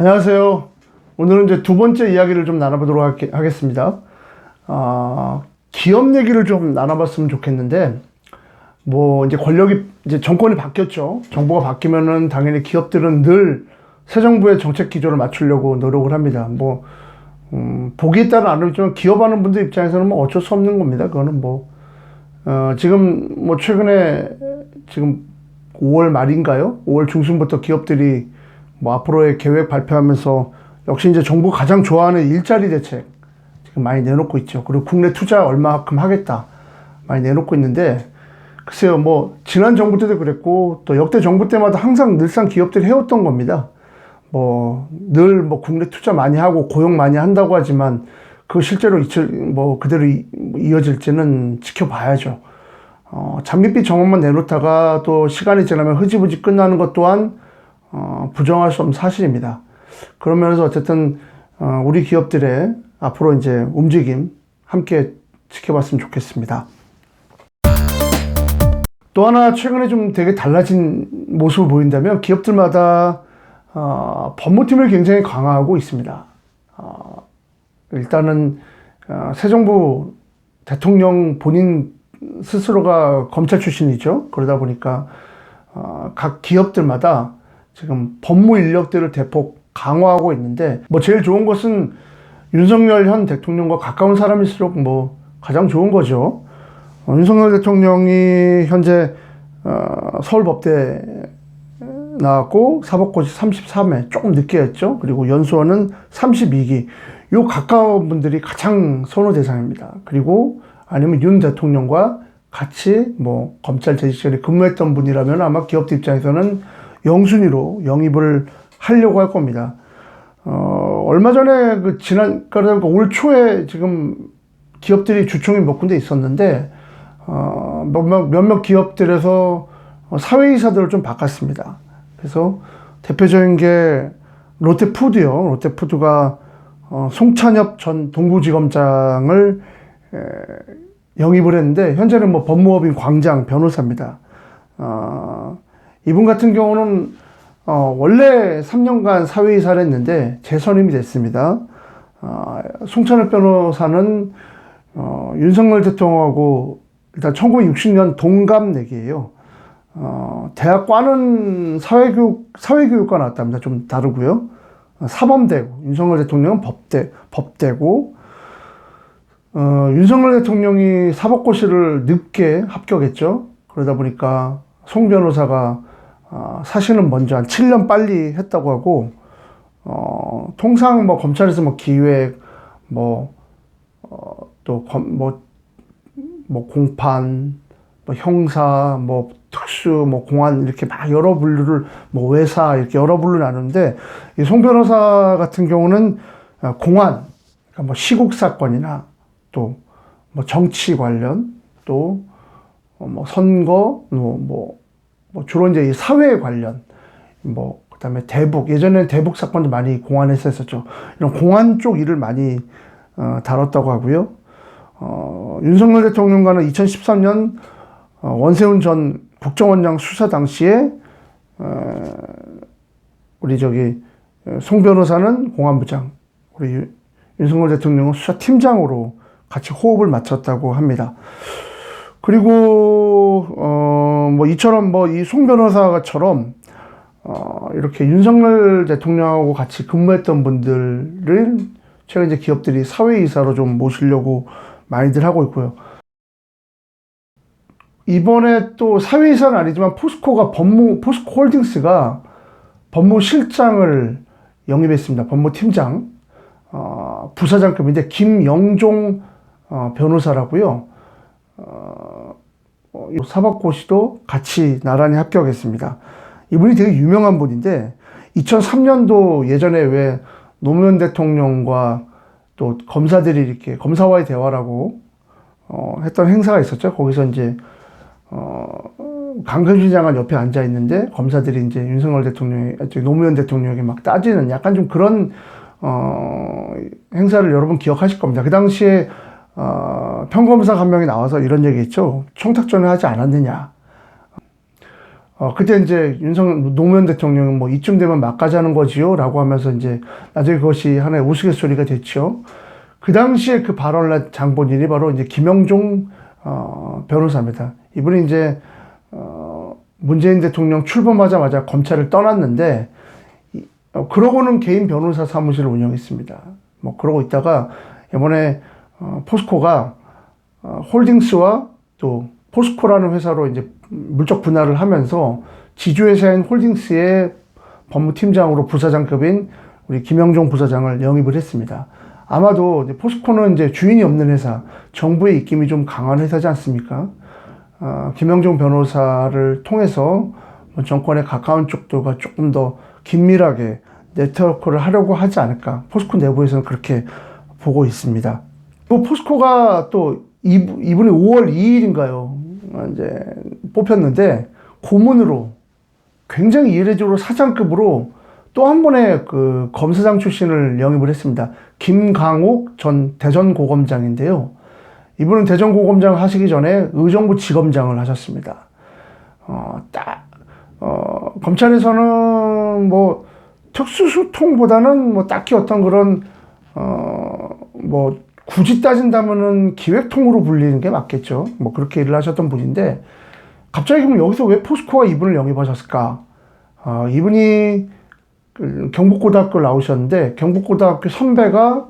안녕하세요. 오늘은 이제 두 번째 이야기를 좀 나눠보도록 하겠습니다. 기업 얘기를 좀 나눠봤으면 좋겠는데, 뭐, 이제 이제 정권이 바뀌었죠. 정부가 바뀌면은 당연히 기업들은 늘 새 정부의 정책 기조를 맞추려고 노력을 합니다. 뭐, 보기에 따라 안 그렇지만 기업하는 분들 입장에서는 뭐 어쩔 수 없는 겁니다. 그거는 뭐, 지금 뭐 최근에 지금 5월 말인가요? 5월 중순부터 기업들이 뭐 앞으로의 계획 발표하면서 역시 이제 정부가 가장 좋아하는 일자리 대책 지금 많이 내놓고 있죠. 그리고 국내 투자 얼마만큼 하겠다 많이 내놓고 있는데, 글쎄요, 뭐 지난 정부 때도 그랬고 또 역대 정부 때마다 항상 늘상 기업들이 해왔던 겁니다. 뭐 늘 뭐 국내 투자 많이 하고 고용 많이 한다고 하지만 그 실제로 뭐 그대로 이어질지는 지켜봐야죠. 장밋빛 정책만 내놓다가 또 시간이 지나면 흐지부지 끝나는 것 또한 부정할 수 없는 사실입니다. 그런 면에서 어쨌든 우리 기업들의 앞으로 이제 움직임 함께 지켜봤으면 좋겠습니다. 또 하나 최근에 좀 되게 달라진 모습을 보인다면 기업들마다 법무팀을 굉장히 강화하고 있습니다. 일단은 새 정부 대통령 본인 스스로가 검찰 출신이죠. 그러다 보니까 각 기업들마다 지금 법무 인력들을 대폭 강화하고 있는데, 뭐 제일 좋은 것은 윤석열 현 대통령과 가까운 사람일수록 뭐 가장 좋은 거죠. 윤석열 대통령이 현재 서울법대 나왔고 사법고시 33회 조금 늦게 했죠. 그리고 연수원은 32기. 요 가까운 분들이 가장 선호 대상입니다. 그리고 아니면 윤 대통령과 같이 뭐 검찰 재직 시절에 근무했던 분이라면 아마 기업들 입장에서는 영순위로 영입을 하려고 할 겁니다. 얼마 전에 그러니까 올 초에 지금 기업들이 주총이 몇 군데 있었는데, 몇몇 기업들에서 사회이사들을 좀 바꿨습니다. 그래서 대표적인 게 롯데푸드요. 롯데푸드가 송찬엽 전 동부지검장을 영입을 했는데, 현재는 뭐 법무법인 광장 변호사입니다. 이분 같은 경우는 원래 3년간 사회이사를 했는데 재선임이 됐습니다. 송찬엽 변호사는 윤석열 대통령하고 일단 1960년 동갑내기예요. 대학과는 사회교육과 나왔답니다. 좀 다르고요. 사범대고, 윤석열 대통령은 법대고, 윤석열 대통령이 사법고시를 늦게 합격했죠. 그러다 보니까 송 변호사가 사실은 먼저 한 7년 빨리 했다고 하고, 통상 뭐 검찰에서 뭐 기획, 공판, 뭐 형사, 뭐 특수, 뭐 공안 이렇게 막 여러 분류를, 뭐 외사 이렇게 여러 분류 나누는데, 이 송 변호사 같은 경우는 공안, 그러니까 뭐 시국 사건이나 또 뭐 정치 관련, 또 뭐 선거, 뭐 주로 이제 이 사회 관련, 뭐 그다음에 대북, 예전에는 대북 사건도 많이 공안에서 했었죠. 이런 공안 쪽 일을 많이 다뤘다고 하고요. 윤석열 대통령과는 2013년 원세훈 전 국정원장 수사 당시에 우리 송 변호사는 공안부장, 우리 윤석열 대통령은 수사팀장으로 같이 호흡을 맞췄다고 합니다. 그리고 뭐 이처럼 뭐 이 송 변호사처럼 이렇게 윤석열 대통령하고 같이 근무했던 분들을 최근 이제 기업들이 사회이사로 좀 모시려고 많이들 하고 있고요. 이번에 또 사회이사는 아니지만 포스코 홀딩스가 법무실장을 영입했습니다. 법무팀장, 부사장급인데 김영종 변호사라고요. 사법고시도 같이 나란히 합격했습니다. 이분이 되게 유명한 분인데, 2003년도 예전에 왜 노무현 대통령과 또 검사들이 이렇게 검사와의 대화라고 했던 행사가 있었죠. 거기서 이제 강근신 장관 옆에 앉아 있는데 검사들이 이제 노무현 대통령에게 막 따지는 약간 좀 그런 행사를 여러분 기억하실 겁니다. 그 당시에 평검사 한 명이 나와서 이런 얘기 했죠. 청탁전을 하지 않았느냐. 그때 이제 노무현 대통령은 뭐 이쯤 되면 막가자는 거지요? 라고 하면서 이제 나중에 그것이 하나의 우스갯소리가 됐죠. 그 당시에 그 발언을 한 장본인이 바로 이제 김영종, 변호사입니다. 이분이 이제, 문재인 대통령 출범하자마자 검찰을 떠났는데, 그러고는 개인 변호사 사무실을 운영했습니다. 뭐, 그러고 있다가, 이번에, 포스코가, 홀딩스와 또 포스코라는 회사로 이제 물적 분할을 하면서 지주회사인 홀딩스의 법무팀장으로 부사장급인 우리 김영종 부사장을 영입을 했습니다. 아마도 이제 포스코는 이제 주인이 없는 회사, 정부의 입김이 좀 강한 회사지 않습니까? 김영종 변호사를 통해서 정권에 가까운 쪽들과 조금 더 긴밀하게 네트워크를 하려고 하지 않을까. 포스코 내부에서는 그렇게 보고 있습니다. 또 포스코가 또 이분이 5월 2일인가요? 이제 뽑혔는데 고문으로 굉장히 이례적으로 사장급으로 또 한 번의 그 검사장 출신을 영입을 했습니다. 김강옥 전 대전고검장인데요. 이분은 대전고검장 하시기 전에 의정부 지검장을 하셨습니다. 검찰에서는 뭐 특수수통보다는 뭐 딱히 어떤 그런 뭐 굳이 따진다면은 기획통으로 불리는 게 맞겠죠. 뭐 그렇게 일을 하셨던 분인데 갑자기 그럼 여기서 왜 포스코가 이분을 영입하셨을까? 이분이 경북고등학교를 나오셨는데 경북고등학교 선배가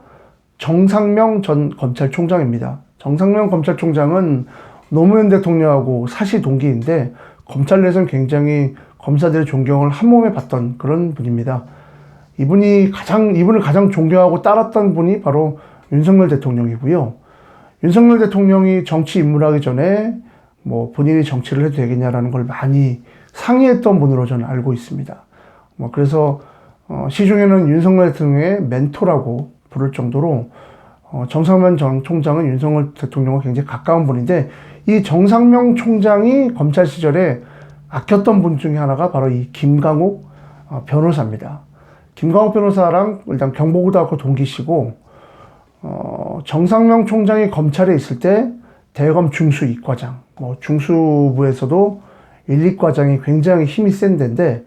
정상명 전 검찰총장입니다. 정상명 검찰총장은 노무현 대통령하고 사시 동기인데 검찰 내에서는 굉장히 검사들의 존경을 한 몸에 받던 그런 분입니다. 이분을 가장 존경하고 따랐던 분이 바로 윤석열 대통령이고요. 윤석열 대통령이 정치 입문하기 전에 뭐 본인이 정치를 해도 되겠냐라는 걸 많이 상의했던 분으로 저는 알고 있습니다. 뭐 그래서 시중에는 윤석열 대통령의 멘토라고 부를 정도로 정상명 전 총장은 윤석열 대통령과 굉장히 가까운 분인데 이 정상명 총장이 검찰 시절에 아꼈던 분 중에 하나가 바로 이 김강옥 변호사입니다. 김강옥 변호사랑 일단 경북고등학교 동기시고 정상명 총장이 검찰에 있을 때 대검 중수 이과장, 뭐 중수부에서도 1, 2과장이 굉장히 힘이 센 데인데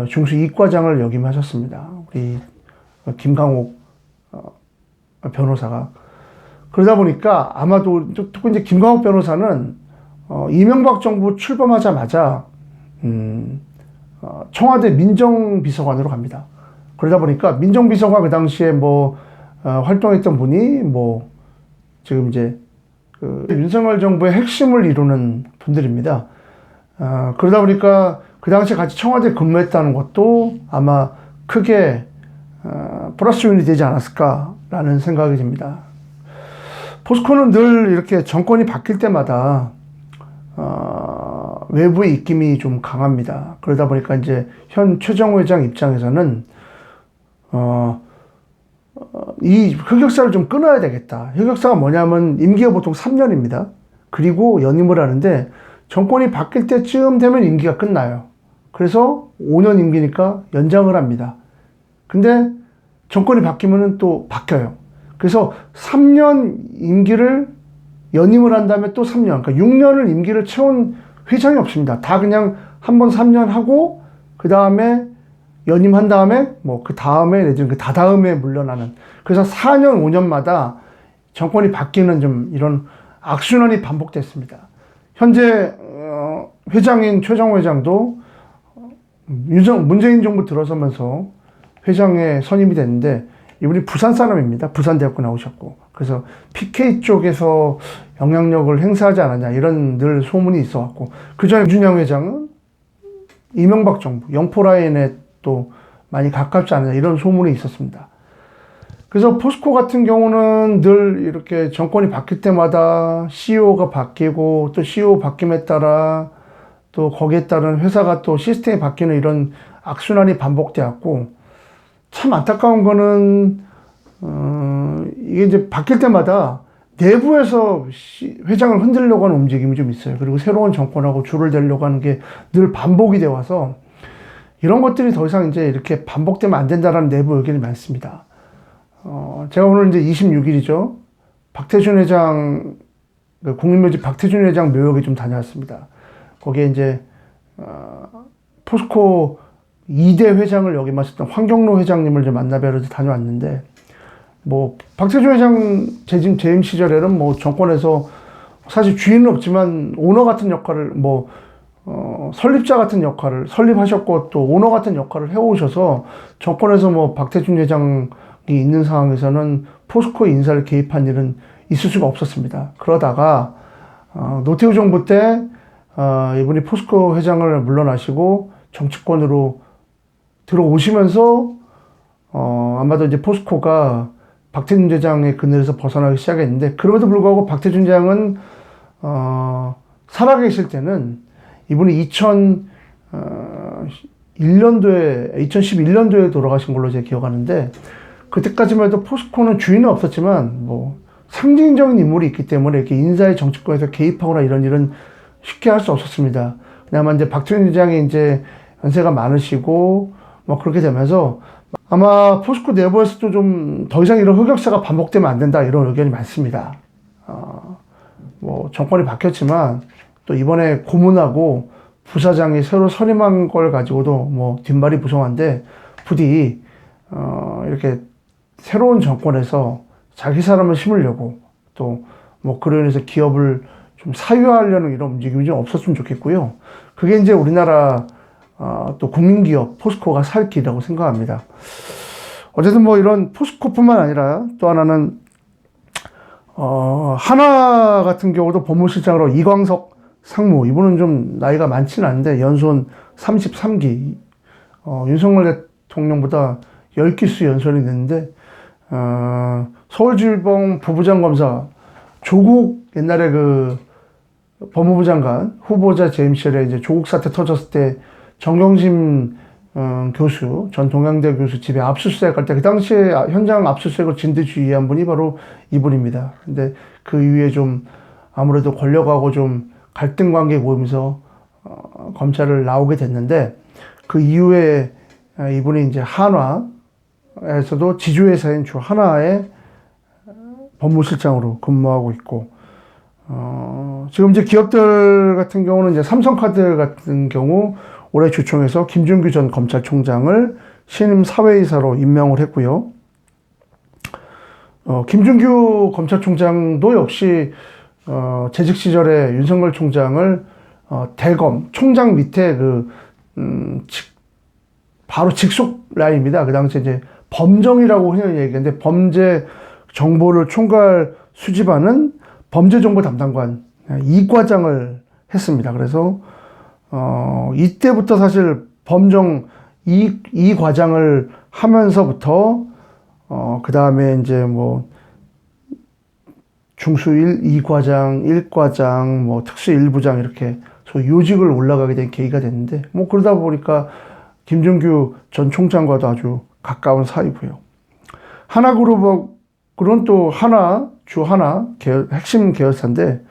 중수 이과장을 역임하셨습니다. 우리 김강옥 변호사가. 그러다 보니까 아마도 특히 이제 김강옥 변호사는 이명박 정부 출범하자마자 청와대 민정비서관으로 갑니다. 그러다 보니까 민정비서관 그 당시에 뭐 활동했던 분이 뭐 지금 이제 그 윤석열 정부의 핵심을 이루는 분들입니다. 그러다 보니까 그 당시에 같이 청와대 근무했다는 것도 아마 크게 플러스 요인이 되지 않았을까라는 생각이 듭니다. 포스코는 늘 이렇게 정권이 바뀔 때마다 외부의 입김이 좀 강합니다. 그러다 보니까 이제 현 최정호 회장 입장에서는 이 흑역사를 좀 끊어야 되겠다. 흑역사가 뭐냐면 임기가 보통 3년입니다. 그리고 연임을 하는데 정권이 바뀔 때쯤 되면 임기가 끝나요. 그래서 5년 임기니까 연장을 합니다. 근데 정권이 바뀌면 또 바뀌어요. 그래서 3년 임기를 연임을 한 다음에 또 3년, 그러니까 6년을 임기를 채운 회장이 없습니다. 다 그냥 한 번 3년 하고 그 다음에 연임한 다음에 뭐 그 다음에 내지는 그 다다음에 물러나는, 그래서 4년 5년마다 정권이 바뀌는 좀 이런 악순환이 반복됐습니다. 현재 회장인 최정호 회장도 문재인 정부 들어서면서 회장에 선임이 됐는데 이분이 부산 사람입니다. 부산대학교 나오셨고, 그래서 PK 쪽에서 영향력을 행사하지 않았냐 이런 늘 소문이 있어왔고, 그 전에 윤준영 회장은 이명박 정부 영포라인에 또 많이 가깝지 않느냐 이런 소문이 있었습니다. 그래서 포스코 같은 경우는 늘 이렇게 정권이 바뀔 때마다 CEO가 바뀌고 또 CEO 바뀜에 따라 또 거기에 따른 회사가 또 시스템이 바뀌는 이런 악순환이 반복되었고, 참 안타까운 거는 이게 이제 바뀔 때마다 내부에서 회장을 흔들려고 하는 움직임이 좀 있어요. 그리고 새로운 정권하고 줄을 대려고 하는 게 늘 반복이 되어 와서 이런 것들이 더 이상 이제 이렇게 반복되면 안 된다라는 내부 의견이 많습니다. 제가 오늘 이제 26일이죠. 박태준 회장, 국민묘지 박태준 회장 묘역에 좀 다녀왔습니다. 거기에 이제 포스코 2대 회장을 여기 맡았던 황경로 회장님을 좀 만나뵈러 다녀왔는데, 뭐 박태준 회장 재임 시절에는 뭐 정권에서 사실 주인은 없지만 오너 같은 역할을, 설립자 같은 역할을 설립하셨고 또 오너 같은 역할을 해오셔서 정권에서 뭐 박태준 회장이 있는 상황에서는 포스코 인사를 개입한 일은 있을 수가 없었습니다. 그러다가 노태우 정부 때 이분이 포스코 회장을 물러나시고 정치권으로 들어오시면서 아마도 이제 포스코가 박태준 회장의 그늘에서 벗어나기 시작했는데, 그럼에도 불구하고 박태준 회장은 살아계실 때는 이분이 2011년도에 돌아가신 걸로 제가 기억하는데, 그때까지만 해도 포스코는 주인은 없었지만 뭐 상징적인 인물이 있기 때문에 이렇게 인사의 정치권에서 개입하거나 이런 일은 쉽게 할 수 없었습니다. 그나마 이제 박태준 회장이 이제 연세가 많으시고 뭐 그렇게 되면서 아마 포스코 내부에서도 좀 더 이상 이런 흑역사가 반복되면 안 된다, 이런 의견이 많습니다. 뭐 정권이 바뀌었지만 또 이번에 고문하고 부사장이 새로 선임한 걸 가지고도 뭐 뒷말이 무성한데, 부디 이렇게 새로운 정권에서 자기 사람을 심으려고 또 뭐 그로 인해서 기업을 좀 사유화하려는 이런 움직임이 좀 없었으면 좋겠고요. 그게 이제 우리나라 또 국민기업 포스코가 살 길이라고 생각합니다. 어쨌든 뭐 이런 포스코뿐만 아니라 또 하나는 하나 같은 경우도 법무실장으로 이광석 상무, 이분은 좀 나이가 많지는 않은데 연손 33기, 윤석열 대통령보다 10기수 연손이 됐는데, 서울지법 부부장 검사 조국, 옛날에 그 법무부 장관 후보자 재임 시절에 이제 조국 사태 터졌을 때 정경심 교수, 전 동양대 교수 집에 압수수색 할 때 그 당시에 현장 압수수색을 진두지휘한 분이 바로 이분입니다. 근데 그 이후에 좀 아무래도 권력하고 좀 갈등 관계 보이면서 검찰을 나오게 됐는데, 그 이후에 이분이 이제 한화에서도 지주회사인 주 하나의 법무실장으로 근무하고 있고, 지금 이제 기업들 같은 경우는 이제 삼성카드 같은 경우 올해 주총에서 김준규 전 검찰총장을 신임 사회이사로 임명을 했고요. 김준규 검찰총장도 역시 재직 시절에 윤석열 총장을 대검 총장 밑에 바로 직속 라인입니다. 그 당시에 이제 범정이라고 흔히 얘기했는데, 범죄 정보를 총괄 수집하는 범죄정보 담당관 2과장을 했습니다. 그래서 이때부터 사실 범정 2과장을 하면서부터 그 다음에 이제 뭐 중수 2과장, 1과장, 뭐 특수 1부장 이렇게 소위 요직을 올라가게 된 계기가 됐는데, 뭐 그러다 보니까 김준규 전 총장과도 아주 가까운 사이고요. 하나그룹은 또 주 하나 핵심 계열사인데,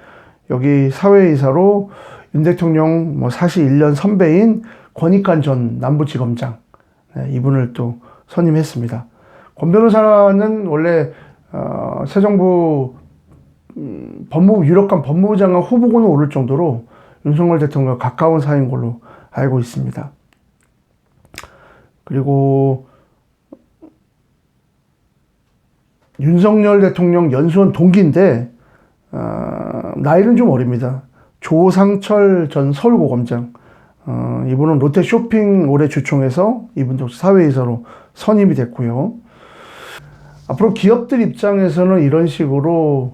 여기 사회이사로 윤 대통령 뭐 사실 1년 선배인 권익환 전 남부지검장, 이분을 또 선임했습니다. 권 변호사는 원래 새 정부 유력한 법무부 장관 후보군에 오를 정도로 윤석열 대통령과 가까운 사이인 걸로 알고 있습니다. 그리고 윤석열 대통령 연수원 동기인데 나이는 좀 어립니다. 조상철 전 서울고검장, 이분은 롯데쇼핑 올해 주총에서 이분도 사회이사로 선임이 됐고요. 앞으로 기업들 입장에서는 이런 식으로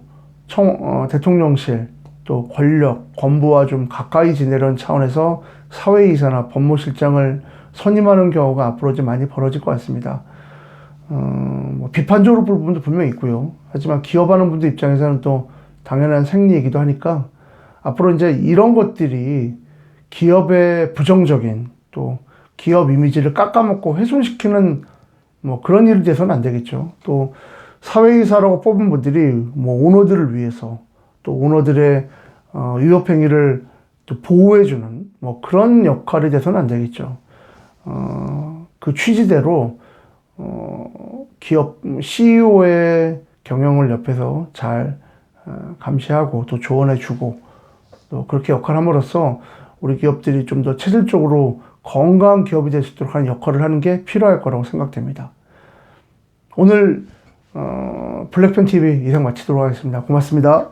대통령실 또 권력, 권부와 좀 가까이 지내려는 차원에서 사회이사나 법무실장을 선임하는 경우가 앞으로 좀 많이 벌어질 것 같습니다. 뭐 비판적으로 볼 부분도 분명히 있고요. 하지만 기업하는 분들 입장에서는 또 당연한 생리이기도 하니까 앞으로 이제 이런 것들이 기업의 부정적인 또 기업 이미지를 깎아먹고 훼손시키는 뭐 그런 일이 돼서는 안 되겠죠. 또 사회이사라고 뽑은 분들이 뭐 오너들을 위해서 또 오너들의 위법행위를 또 보호해주는 뭐 그런 역할이 돼서는 안 되겠죠. 그 취지대로 기업 CEO의 경영을 옆에서 잘 감시하고 또 조언해주고 또 그렇게 역할을 함으로써 우리 기업들이 좀 더 체질적으로 건강한 기업이 될 수 있도록 하는 역할을 하는 게 필요할 거라고 생각됩니다. 오늘 블랙팬 TV 이상 마치도록 하겠습니다. 고맙습니다.